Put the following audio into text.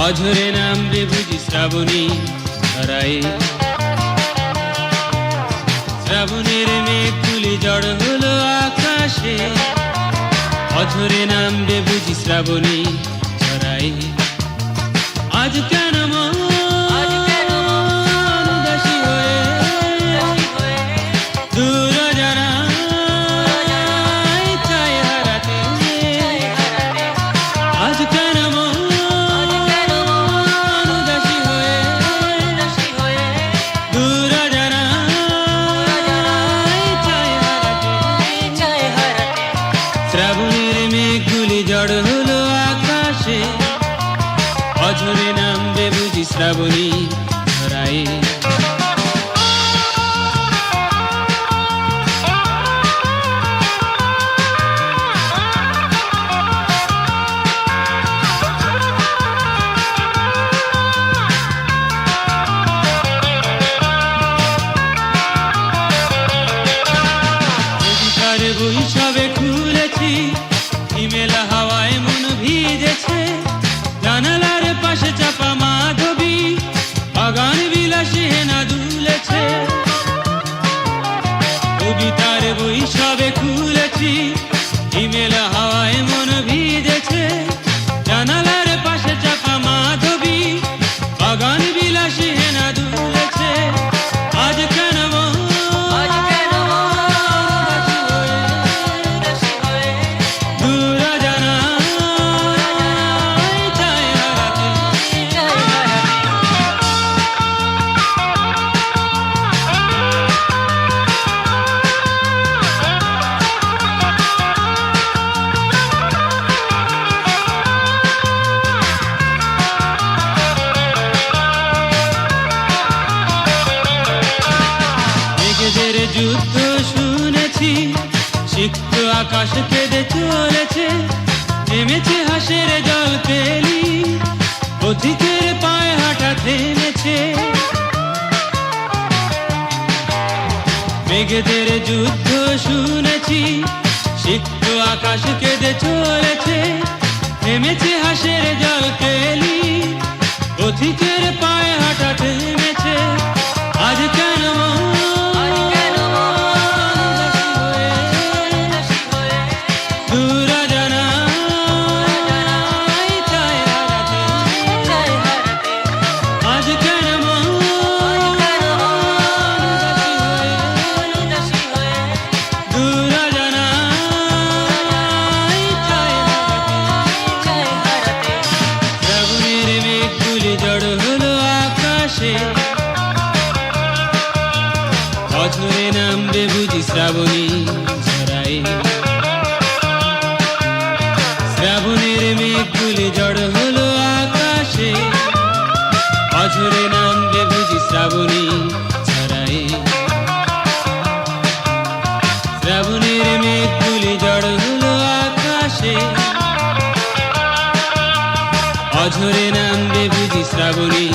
অঝরে নামবে বুঝি শ্রাবণী ধরায়। শ্রাবণের মেঘগুলি জড় হলো আকাশে, অঝরে নামবে বুঝি শ্রাবণী ধরায়। আজ কেন মন উদাসী হয়ে দূর জানায় চাই হারাতে। আজ কেন মন উদাসী হয়ে দূর জানায় চাই হারাতে। শ্রাবণের মেঘগুলি জড় হলো আকাশে, অঝরে নামবে বুঝি শ্রাবণী ধরায়। বই সবে খুলেছি, হিমেলা হাওয়ায় মন ভিজেছে। জানালার পাশে চাপা মাধবী, বাগান বিলাসী হেনা দুলেছে। কবিতার বই সবে খুলেছি, হিমেলা হাওয়ায় মন ভিজেছে। জানালার পাশে চাপা মাধবী, বাগান বিলাসী হেনা দুলেছে। আজ কেন যুদ্ধ শুনেছি, সিক্ত আকাশ কেঁদে চলেছে। নেমেছে হাসের জল কেলি, পথিকের পায়ে হাঁটা থেমেছে। মেঘেদের যুদ্ধ শুনেছি, সিক্ত আকাশ কেঁদে চলেছে। নেমেছে হাসের জল কেলি, পথিকের পায়ে হাঁটা থেমেছে। আজ কেন অঝরে নামবে বুঝি শ্রাবণী ধরায়। শ্রাবণের মেঘগুলি জড় হলো আকাশে, অঝরে নামবে বুঝি শ্রাবণী ধরায়। শ্রাবণের মেঘগুলি জড় হলো আকাশে, অঝরে নামবে বুঝি শ্রাবণী